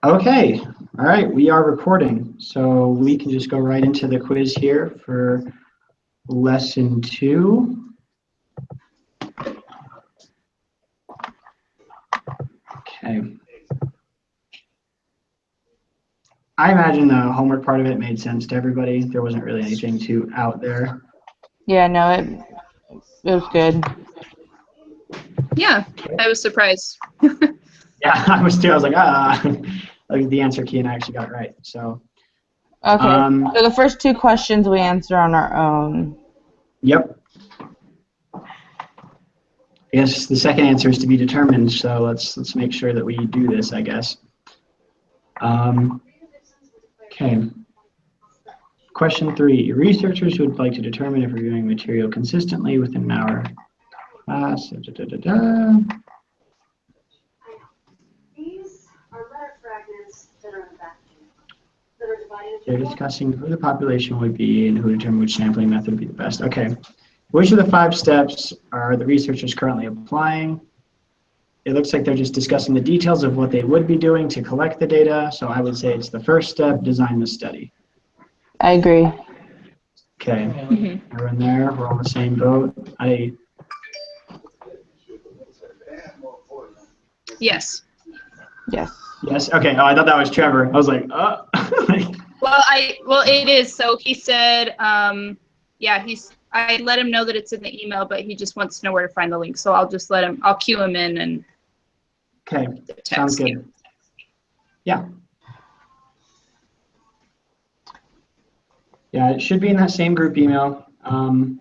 Okay, all right, we are recording, so we can just go right into the quiz here for lesson 2. Okay. I imagine the homework part of it made sense to everybody. There wasn't really anything too out there. Yeah, no, it was good. Yeah, I was surprised. Yeah, I was too. I was like, like the answer key, and I actually got it right. So. Okay. So the first 2 questions we answer on our own. Yep. I guess the second answer is to be determined. So let's make sure that we do this, I guess. Okay. Question 3. Researchers would like to determine if reviewing material consistently within an hour class. These are letter fragments that are in the back that are divided into. They're discussing who the population would be and who determine which sampling method would be the best. Okay. Which of the 5 steps are the researchers currently applying? It looks like they're just discussing the details of what they would be doing to collect the data. So I would say it's the first step, design the study. I agree. Okay, We're in there. We're on the same boat. Yes. Yes. Yes. Okay. Oh, I thought that was Trevor. I was like, Well, it is. So he said, yeah, I let him know that it's in the email, but he just wants to know where to find the link. So I'll cue him in and. Okay. Sounds good. You. Yeah. Yeah, it should be in that same group email. I'm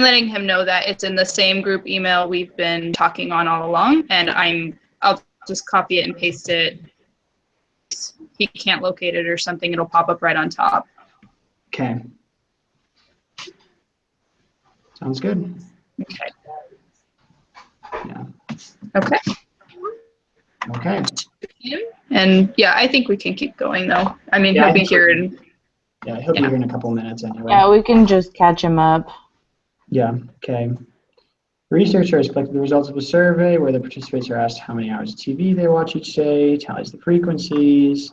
letting him know that it's in the same group email we've been talking on all along, and I'll just copy it and paste it. He can't locate it or something, it'll pop up right on top. Okay. Sounds good. Okay. Yeah. Okay. Okay. And yeah, I think we can keep going though. I mean, Yeah, he'll be here and yeah, he'll be here in a couple minutes anyway. Yeah, we can just catch him up. Yeah. Okay. Researchers collected the results of a survey where the participants are asked how many hours of TV they watch each day, tallies the frequencies,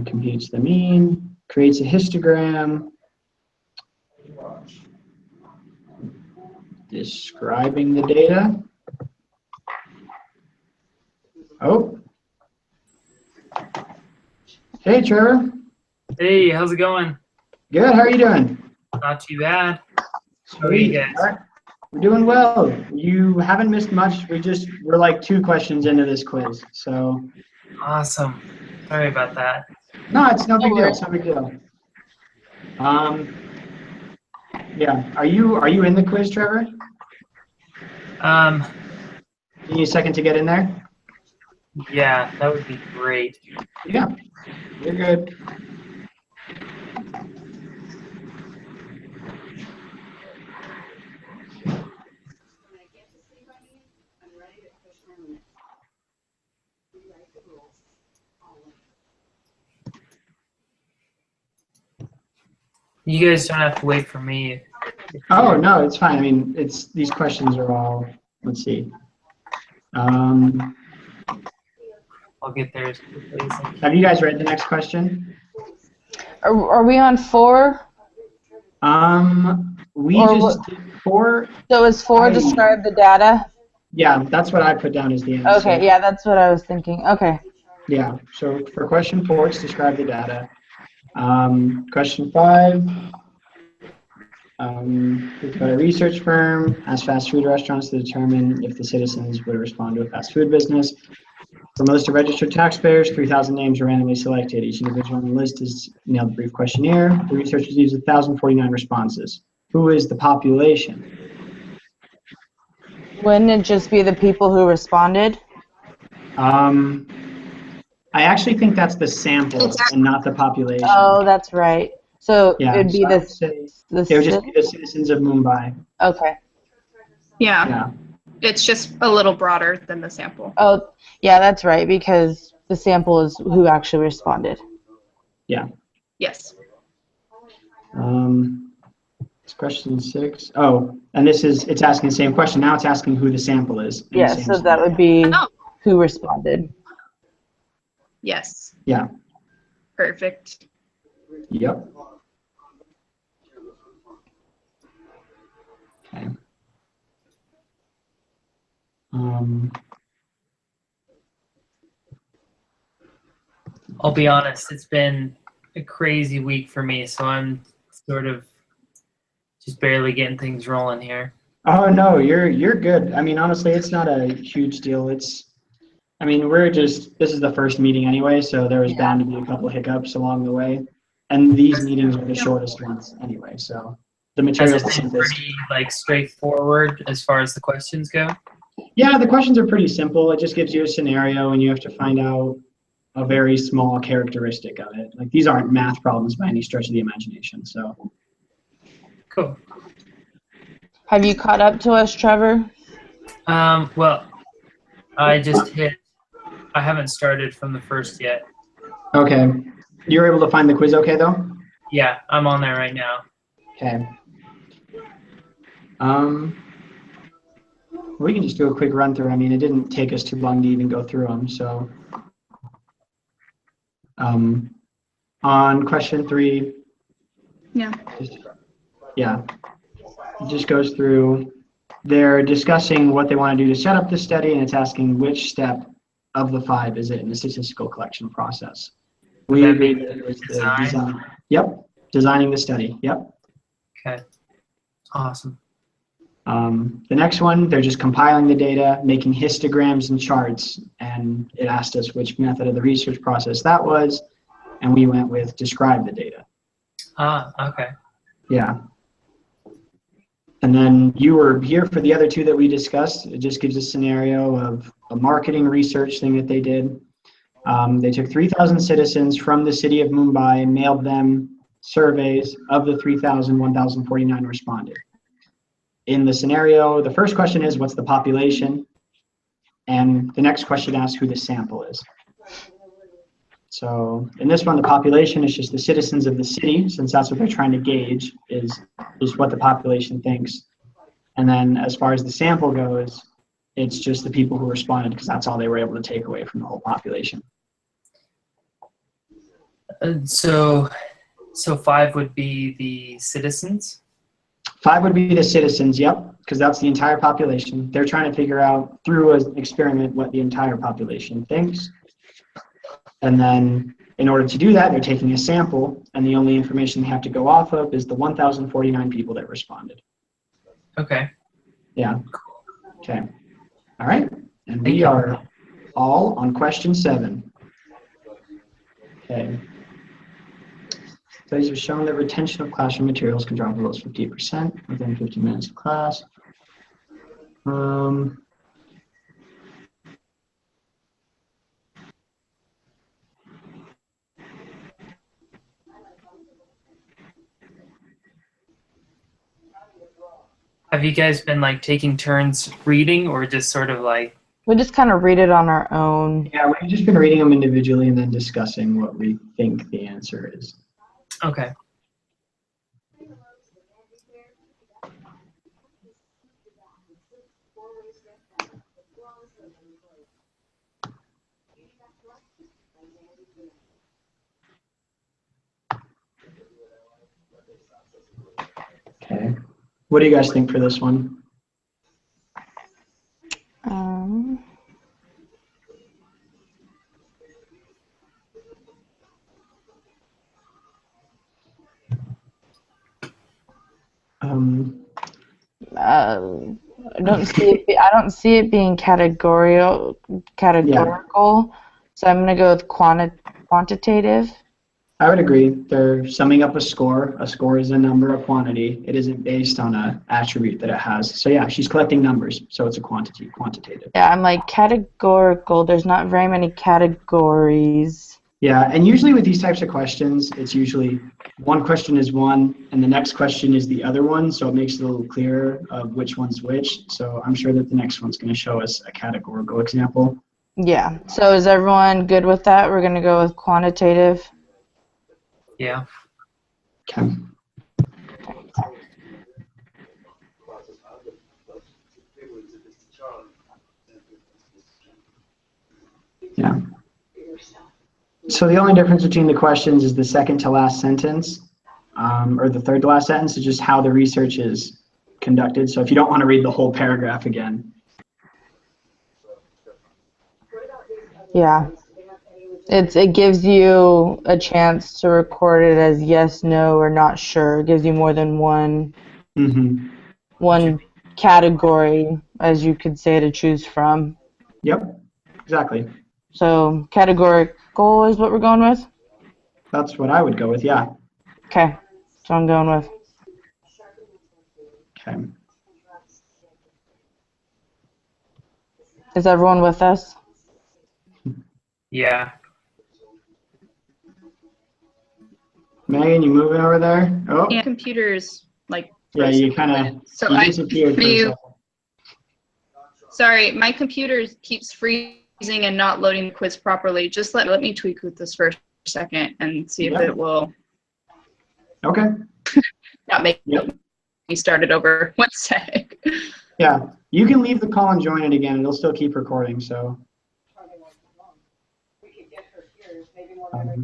computes the mean, creates a histogram, describing the data. Oh. Hey, Trevor. Hey, how's it going? Good. How are you doing? Not too bad. How are Sweet. you guys? All right. We're doing well. You haven't missed much. We're like 2 questions into this quiz. So. Awesome. Sorry about that. No, it's no big deal. It's no big deal. Yeah. Are you in the quiz, Trevor? You need a second to get in there? Yeah, that would be great. Yeah. You're good. You guys don't have to wait for me. Oh, no, it's fine. I mean, these questions are all, let's see. I'll get there as quickly as I can. Have you guys read the next question? Are we on 4? We Or just did 4. So is 4 describe the data? Yeah, that's what I put down as the answer. Okay, yeah, that's what I was thinking. Okay. Yeah, so for question 4, it's describe the data. Question 5, think about a research firm, ask fast food restaurants to determine if the citizens would respond to a fast food business. From a list of registered taxpayers, 3,000 names are randomly selected. Each individual on the list is nailed a brief questionnaire. The researchers used 1,049 responses. Who is the population? Wouldn't it just be the people who responded? I actually think that's the sample and not the population. Oh, that's right. So Yeah, it'd be so I would the say it would just be the citizens of Mumbai. Okay. yeah. It's just a little broader than the sample. Oh, yeah, that's right, because the sample is who actually responded. Yeah. Yes. It's question 6. Oh, and it's asking the same question. Now it's asking who the sample is. in the Yeah, same so that would be Oh. who responded. Yes. Yeah. Perfect. Yep. Okay. I'll be honest, it's been a crazy week for me, so I'm sort of just barely getting things rolling here. Oh no, you're good. I mean, honestly, it's not a huge deal. I mean, this is the first meeting anyway, so there was bound to be a couple of hiccups along the way. And these meetings are the shortest ones anyway, so the Has material's it the been simplest. pretty straightforward as far as the questions go? Yeah, the questions are pretty simple. It just gives you a scenario and you have to find out a very small characteristic of it. Like, these aren't math problems by any stretch of the imagination, so. Cool. Have you caught up to us, Trevor? Well, I haven't started from the first yet. Okay. You're able to find the quiz okay, though? Yeah, I'm on there right now. Okay. We can just do a quick run through. I mean, it didn't take us too long to even go through them, so. On question 3. Yeah. It just goes through, they're discussing what they want to do to set up the study, and it's asking which step of the 5 is it in the statistical collection process. We agreed that it was the design. Yep, designing the study. Yep. Okay. Awesome. The next one, they're just compiling the data, making histograms and charts, and it asked us which method of the research process that was, and we went with describe the data. Okay. Yeah. And then you were here for the other 2 that we discussed. It just gives a scenario of a marketing research thing that they did. They took 3,000 citizens from the city of Mumbai and mailed them surveys. Of the 3,000, 1,049 responded. In the scenario, the first question is, what's the population? And the next question asks who the sample is. So in this one, the population is just the citizens of the city, since that's what they're trying to gauge, is what the population thinks. And then as far as the sample goes, it's just the people who responded, because that's all they were able to take away from the whole population. So 5 would be the citizens? 5 would be the citizens, yep, because that's the entire population. They're trying to figure out through an experiment what the entire population thinks. And then in order to do that, they're taking a sample, and the only information they have to go off of is the 1,049 people that responded. Okay. Yeah. Okay. All right. And we are all on question 7. Okay. Studies have shown that retention of classroom materials can drop below 50% within 15 minutes of class. Have you guys been taking turns reading, or just sort of We just kind of read it on our own. Yeah, we've just been reading them individually and then discussing what we think the answer is. Okay. Okay. What do you guys think for this one? I don't see it being categorical. So I'm gonna go with quantitative. I would agree. They're summing up a score. A score is a number, a quantity. It isn't based on an attribute that it has. So yeah, she's collecting numbers. So it's a quantitative. Yeah, I'm like categorical. There's not very many categories. Yeah, and usually with these types of questions, it's usually one question is one, and the next question is the other one, so it makes it a little clearer of which one's which. So I'm sure that the next one's going to show us a categorical example. Yeah, so is everyone good with that? We're going to go with quantitative. Yeah. Okay. So the only difference between the questions is the second to last sentence, or the third to last sentence is just how the research is conducted. So if you don't want to read the whole paragraph again. Yeah. It gives you a chance to record it as yes, no, or not sure. It gives you more than one category, as you could say, to choose from. Yep, exactly. So categorical is what we're going with? That's what I would go with, yeah. Okay, that's what I'm going with. Okay. Is everyone with us? Yeah. Megan, you moving over there? Oh, Yeah, computers like. yeah, you kind of So disappeared for a second. Sorry, my computer keeps freezing and not loading the quiz properly. Just let me tweak with this for a second and see if it will Okay. not make me start it over. 1 sec. Yeah, you can leave the call and join it again. It'll still keep recording, so. Okay.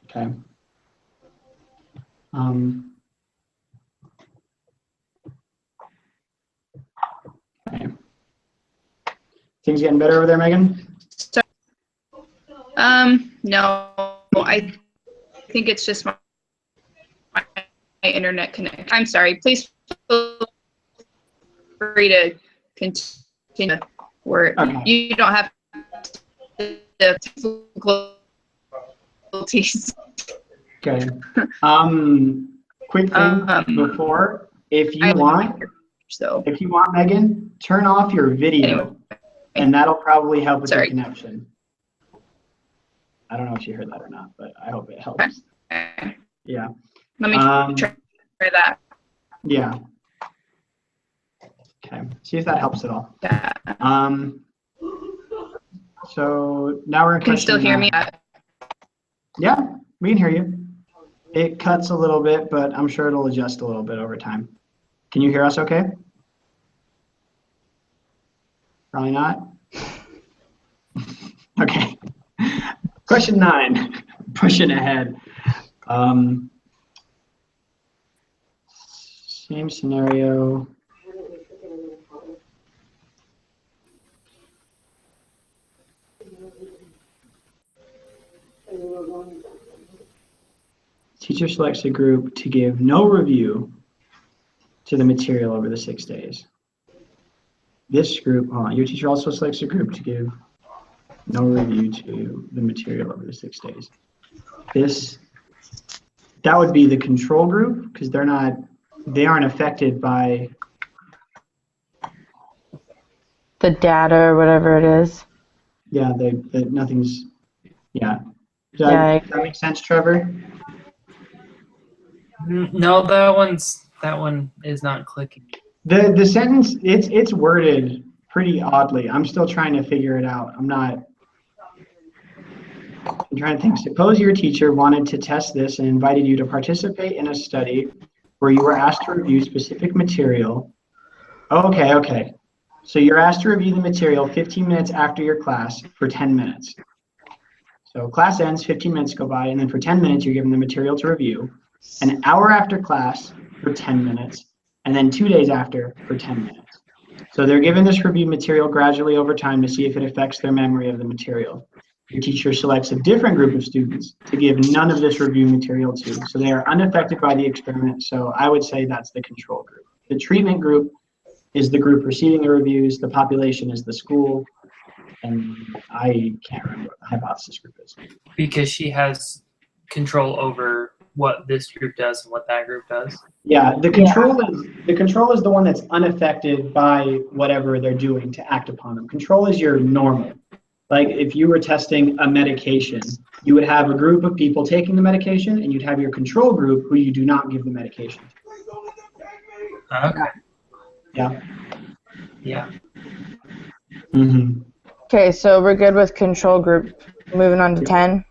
Okay. Okay. Things getting better over there, Megan? So, no, I think it's just my internet connection. I'm sorry. Please feel free to continue. Where you don't have the difficulties. Okay. Quick thing before, if you want, Megan, turn off your video, and that'll probably help with the connection. I don't know if you heard that or not, but I hope it helps. Okay. Yeah. Let me try that. Yeah. Okay. See if that helps at all. Yeah. So now we're in question. Can you still hear me? Yeah, we can hear you. It cuts a little bit, but I'm sure it'll adjust a little bit over time. Can you hear us okay? Probably not. Okay. Question 9, pushing ahead. Same scenario. Teacher selects a group to give no review to the material over the 6 days. This group, your teacher also selects a group to give no review to the material over the 6 days. That would be the control group, because they aren't affected by the data or whatever it is. Yeah, nothing's, yeah. Does that make sense, Trevor? No, that one is not clicking. The sentence, it's worded pretty oddly. I'm still trying to figure it out. I'm trying to think. Suppose your teacher wanted to test this and invited you to participate in a study where you were asked to review specific material. Okay. So you're asked to review the material 15 minutes after your class for 10 minutes. So class ends, 15 minutes go by, and then for 10 minutes you're given the material to review. An hour after class for 10 minutes, and then 2 days after for 10 minutes. So they're given this review material gradually over time to see if it affects their memory of the material. Your teacher selects a different group of students to give none of this review material to. So they are unaffected by the experiment. So I would say that's the control group. The treatment group is the group receiving the reviews. The population is the school. And I can't remember what the hypothesis group is. Because she has control over what this group does and what that group does. Yeah, the control is the one that's unaffected by whatever they're doing to act upon them. Control is your normal. Like if you were testing a medication, you would have a group of people taking the medication, and you'd have your control group who you do not give the medication to. Okay. Yeah. Yeah. Mm-hmm. Okay, so we're good with control group. Moving on to 10.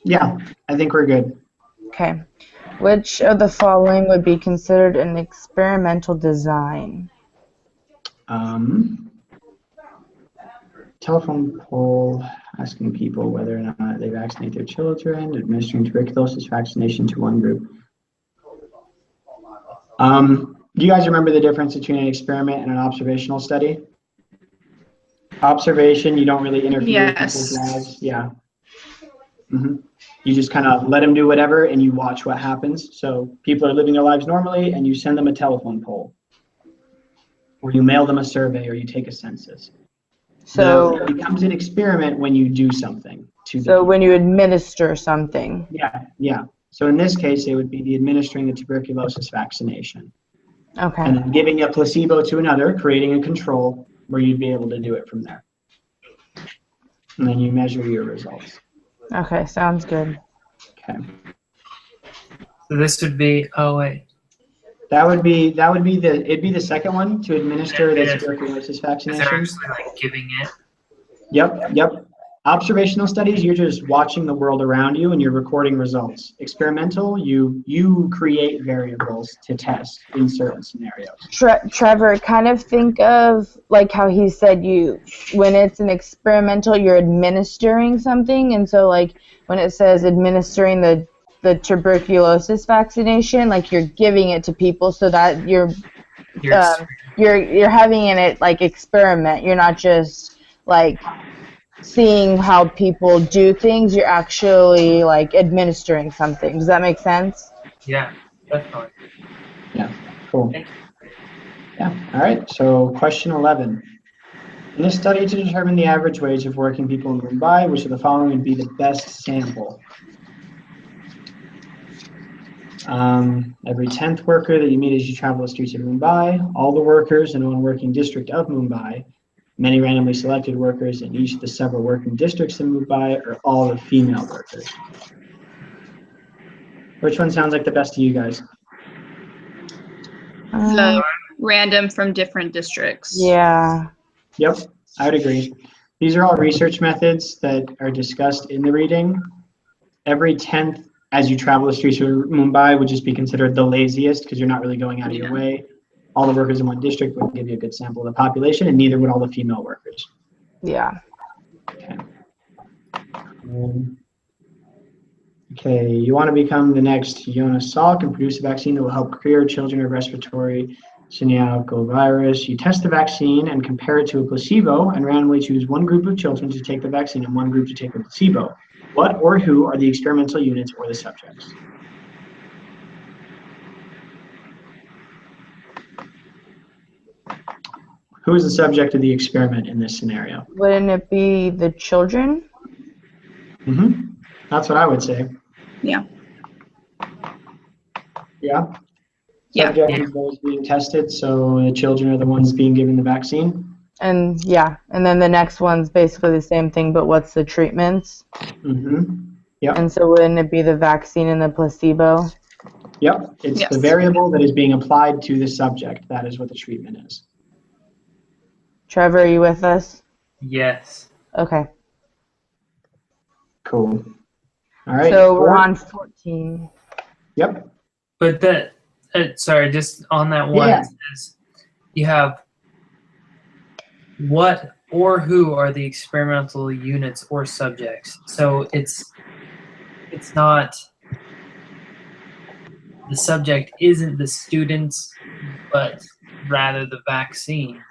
Yeah, I think we're good. Okay. Which of the following would be considered an experimental design? telephone poll asking people whether or not they vaccinate their children, administering tuberculosis vaccination to one group. Do you guys remember the difference between an experiment and an observational study? Observation, you don't really interfere with people's Yes. lives. Yeah. You just kind of let them do whatever and you watch what happens. So people are living their lives normally and you send them a telephone poll, or you mail them a survey, or you take a census. So, It becomes an experiment when you do something to so them. when you administer something. Yeah. So in this case, it would be the administering the tuberculosis vaccination. Okay. And then giving a placebo to another, creating a control where you'd be able to do it from there. And then you measure your results. Okay, sounds good. Okay. So this would be, oh wait, It'd be the second one, to administer the tuberculosis because they're vaccination. actually like giving it. Yep. Observational studies, you're just watching the world around you and you're recording results. Experimental, you create variables to test in certain scenarios. Trevor, kind of think of like how he said when it's an experimental, you're administering something. And so like when it says administering the tuberculosis vaccination, like you're giving it to people so that you're having it like experiment. You're not just like seeing how people do things, you're actually like administering something. Does that make sense? Yeah, definitely. Yeah, cool. Thank Yeah, all right, so question 11. In this study to determine the average wage of working people in Mumbai, which of the following would be the best sample? Every 10th worker that you meet as you travel the streets of Mumbai, all the workers in one working district of Mumbai, many randomly selected workers in each of the several working districts in Mumbai, or all the female workers. Which one sounds like the best to you guys? The random from different districts. Yeah. Yep, I would agree. These are all research methods that are discussed in the reading. Every 10th as you travel the streets of Mumbai would just be considered the laziest because you're not really going out of your way. All the workers in one district would give you a good sample of the population, and neither would all the female workers. Yeah. Okay. Okay, you want to become the next Jonas Salk and produce a vaccine that will help cure children of respiratory syncytial virus. You test the vaccine and compare it to a placebo and randomly choose one group of children to take the vaccine and one group to take the placebo. What or who are the experimental units or the subjects? Who is the subject of the experiment in this scenario? Wouldn't it be the children? That's what I would say. Yeah. Yeah? Yeah. Subject is those being tested, so the children are the ones being given the vaccine. And yeah, and then the next one's basically the same thing, but what's the treatments? Yep. And so wouldn't it be the vaccine and the placebo? Yep. It's Yes. the variable that is being applied to the subject. That is what the treatment is. Trevor, are you with us? Yes. Okay. Cool. All right. So we're on 14. Yep. But that, sorry, just on that one, Yeah. it says you have what or who are the experimental units or subjects. So it's not, the subject isn't the students, but rather the vaccine.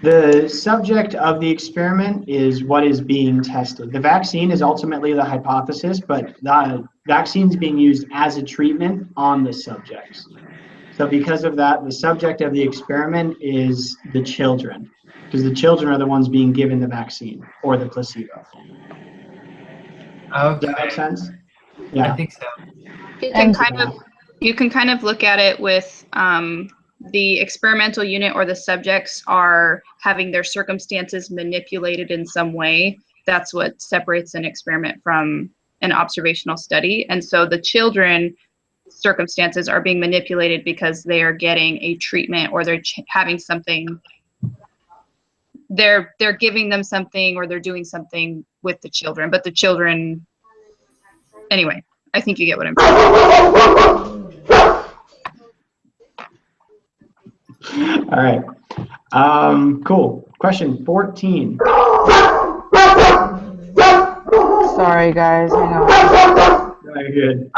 The subject of the experiment is what is being tested. The vaccine is ultimately the hypothesis, but the vaccine is being used as a treatment on the subjects. So because of that, the subject of the experiment is the children, because the children are the ones being given the vaccine or the placebo. Does that make sense? I Yeah. think so. You can kind of look at it with the experimental unit or the subjects are having their circumstances manipulated in some way. That's what separates an experiment from an observational study. And so the children circumstances are being manipulated because they are getting a treatment or they're having something, they're giving them something or they're doing something with the children. But the children, anyway, I think you get what I'm saying. All right. Cool. Question 14. Sorry, guys. Hang on. Very good.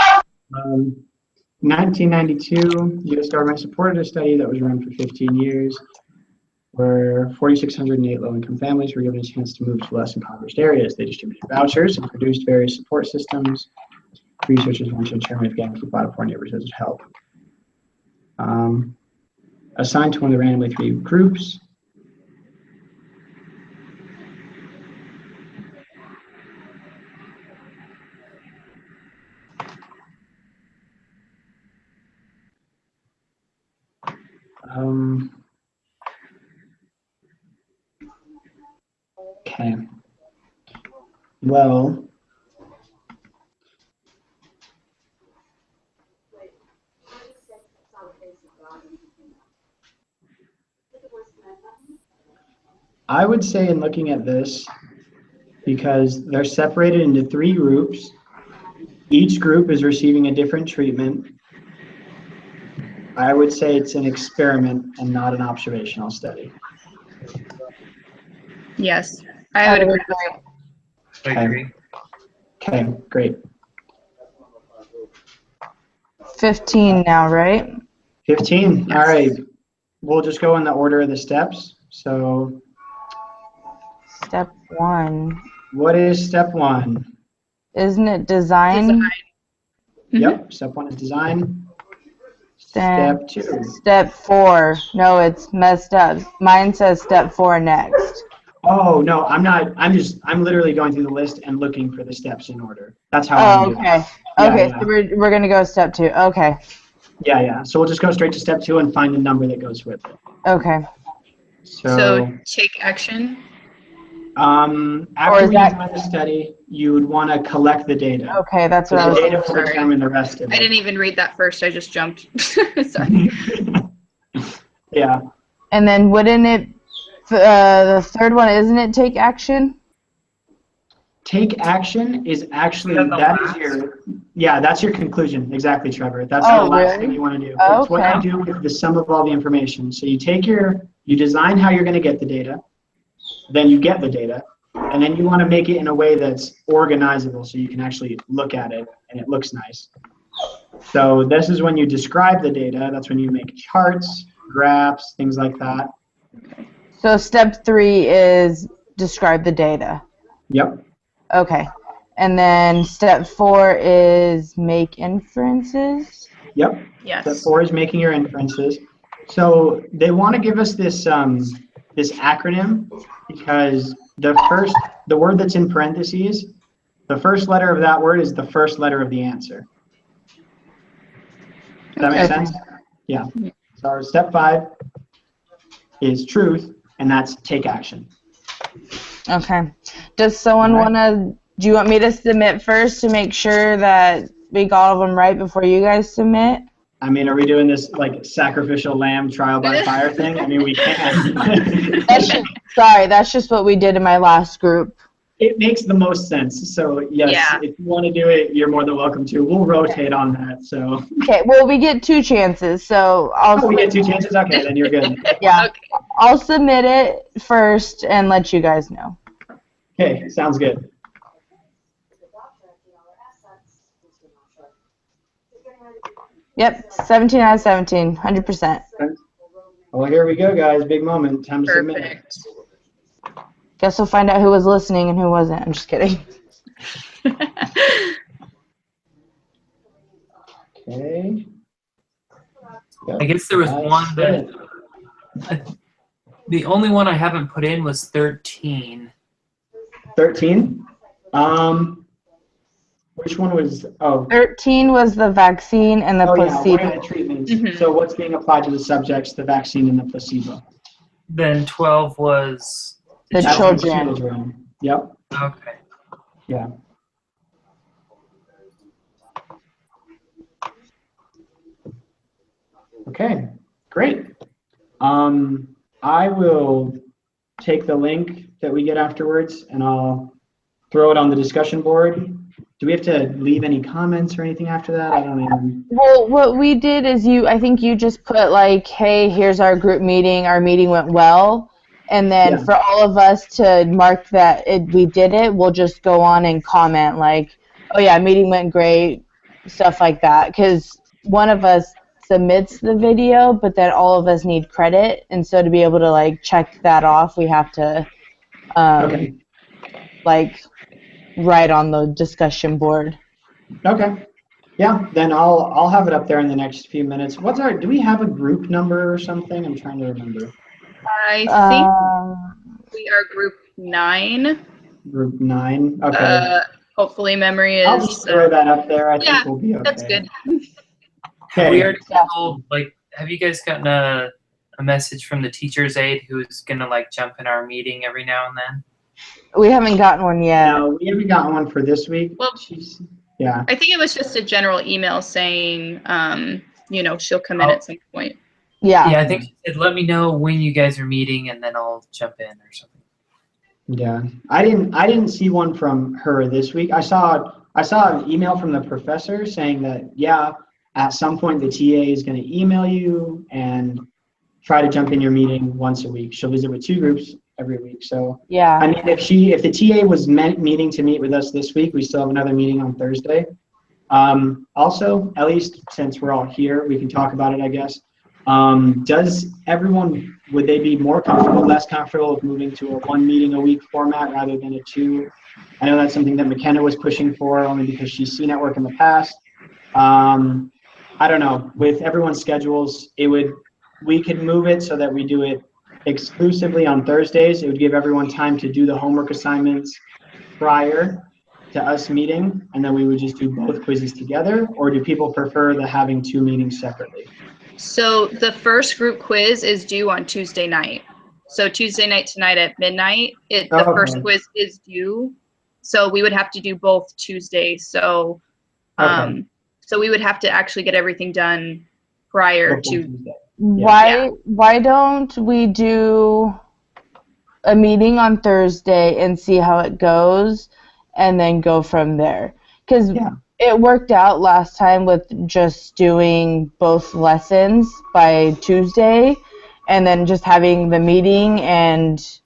1992, U.S. government supported a study that was run for 15 years where 4,608 low-income families were given a chance to move to less impoverished areas. They distributed vouchers and produced various support systems. Researchers wanted to determine if getting people out of poor neighborhoods would help. Assigned to one of the randomly 3 groups. Okay. Well, I would say in looking at this, because they're separated into 3 groups, each group is receiving a different treatment. I would say it's an experiment and not an observational study. Yes, I would agree. I agree. Okay, great. 15 now, right? 15, all Yes. right. We'll just go in the order of the steps. So Step 1. what is step 1? Isn't it design? Design. Mhm. Yep, step 1 is design. Then Step 2. Step 4. No, it's messed up. Mine says step 4 next. Oh, no, I'm literally going through the list and looking for the steps in order. That's how Oh, I'm doing it. okay. Yeah, Okay, yeah. so we're gonna go step 2. Okay. Yeah. So we'll just go straight to step 2 and find the number that goes with it. Okay. So take action. After is we that- design the study, you would want to collect the data. Okay, that's what I So the was. data will Sorry. determine the rest of I it. didn't even read that first. I just jumped. Sorry. Yeah. And then wouldn't it? The third one, isn't it? Take action. Take action is actually, Is that the that is last? that's your conclusion. Exactly, Trevor. That's Oh, the last really? thing you want to do. Oh, It's what okay. you do with the sum of all the information. So you design how you're going to get the data, then you get the data, and then you want to make it in a way that's organizable so you can actually look at it and it looks nice. So this is when you describe the data. That's when you make charts, graphs, things like that. So step 3 is describe the data. Yep. Okay. And then step 4 is make inferences. Yep. Yes. Step 4 is making your inferences. So they want to give us this this acronym because the word that's in parentheses, the first letter of that word is the first letter of the answer. Does that make Okay. sense? Yeah. So our step 5 is truth, and that's take action. Okay. Does someone Alright. want to? Do you want me to submit first to make sure that we got all of them right before you guys submit? I mean, are we doing this like sacrificial lamb trial by fire thing? I mean, we can. That's just what we did in my last group. It makes the most sense. So yes, Yeah. if you want to do it, you're more than welcome to. We'll rotate on that. So Okay. Well, we get 2 chances, so oh, we get 2 chances. Okay, then you're good. yeah. Okay. I'll submit it first and let you guys know. Okay, sounds good. Yep. 17 out of 17. 100%. Well, here we go, guys. Big moment. Time to submit. Perfect. Guess we'll find out who was listening and who wasn't. I'm just kidding. Okay. I guess there was one that the only one I haven't put in was 13. 13. Which one was? Oh, 13 was the vaccine and the oh yeah. What placebo. are the treatments? Mhm. So what's being applied to the subjects? The vaccine and the placebo. Then 12 was The That's children. Yep. Okay. Yeah. Okay, great. I will take the link that we get afterwards and I'll throw it on the discussion board. Do we have to leave any comments or anything after that? I don't even. Well, what we did is I think you just put like, hey, here's our group meeting. Our meeting went well. And then Yeah. for all of us to mark that we did it, we'll just go on and comment like, oh yeah, meeting went great, stuff like that. Because one of us submits the video, but then all of us need credit. And so to be able to like check that off, we have to Okay. like write on the discussion board. Okay. Yeah, then I'll have it up there in the next few minutes. Do we have a group number or something? I'm trying to remember. I think Um, we are group 9. Group 9. Okay. Hopefully memory I'll is. just throw that up there. I yeah, think we'll be okay. That's good. Have we Okay. already Yeah. told, like, have you guys gotten a message from the teacher's aide who's gonna like jump in our meeting every now and then? we haven't gotten one yet. No, we haven't gotten one for this week. Well- Yeah. I think it was just a general email saying, she'll come in at some point. Yeah. Yeah, I think she said, let me know when you guys are meeting and then I'll jump in or something. Yeah. I didn't see one from her this week. I saw an email from the professor saying that, yeah, at some point the TA is going to email you and try to jump in your meeting once a week. She'll visit with 2 groups every week. So, Yeah. I mean, if the TA was meeting to meet with us this week, we still have another meeting on Thursday. Also, at least since we're all here, we can talk about it, I guess. Would they be more comfortable, less comfortable with moving to a 1 meeting a week format rather than a 2? I know that's something that McKenna was pushing for only because she's seen it work in the past. I don't know, with everyone's schedules, we could move it so that we do it exclusively on Thursdays. It would give everyone time to do the homework assignments prior to us meeting, and then we would just do both quizzes together, or do people prefer having 2 meetings separately? So the first group quiz is due on Tuesday night. So Tuesday night tonight at midnight, the first Okay. quiz is due. So we would have to do both Tuesdays. So, Okay. so we would have to actually get everything done prior Before to. Tuesday. Why don't we do a meeting on Thursday and see how it goes and then go from there? Because Yeah. it worked out last time with just doing both lessons by Tuesday and then just having the meeting and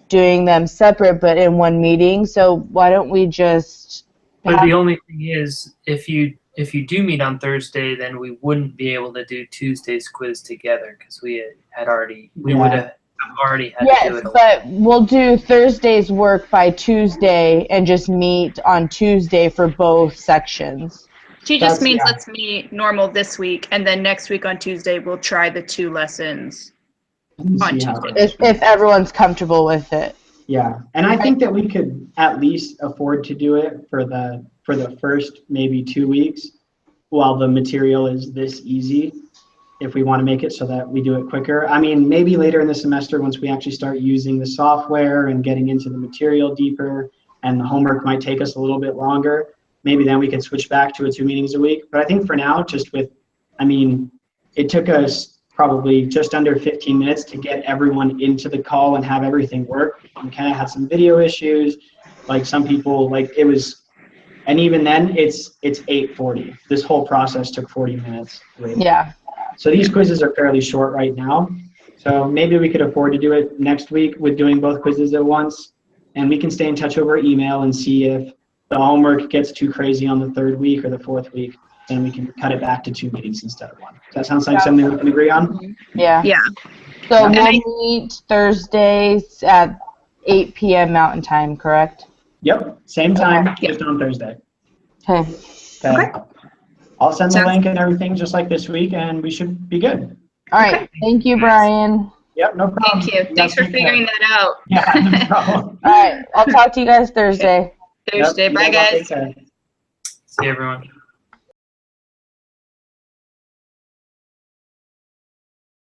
doing them separate but in one meeting. So why don't we just But the only thing is, if you do meet on Thursday, then we wouldn't be able to do Tuesday's quiz together because we would have already had to do Yes, it. but we'll do Thursday's work by Tuesday and just meet on Tuesday for both sections. She just means Yeah. let's meet normal this week, and then next week on Tuesday we'll try the 2 lessons. And On see how Tuesday. it goes. If everyone's comfortable with it. Yeah, and I think that we could at least afford to do it for the first maybe 2 weeks while the material is this easy, if we want to make it so that we do it quicker. I mean, maybe later in the semester, once we actually start using the software and getting into the material deeper, and the homework might take us a little bit longer, maybe then we could switch back to 2 meetings a week. But I think for now, it took us probably just under 15 minutes to get everyone into the call and have everything work. We kind of had some video issues, like some people, and even then it's 8:40. This whole process took 40 minutes. Yeah. So these quizzes are fairly short right now. So maybe we could afford to do it next week with doing both quizzes at once, and we can stay in touch over email and see if the homework gets too crazy on the 3rd week or the 4th week, then we can cut it back to 2 meetings instead of 1. Does that sound like something we can agree on? Yeah. Yeah. So And we'll meet Thursdays at 8 p.m. Mountain Time, correct? Yep, same time, Yeah. just on Thursday. Okay. Okay. I'll send the Sounds- link and everything just like this week, and we should be good. All right. Thank you, Brian. Yep, no problem. Thank you. Thanks for figuring that out. Yeah, no problem. All right. I'll talk to you guys Thursday. Thursday. Yep, Bye, you all guys. take care. See everyone.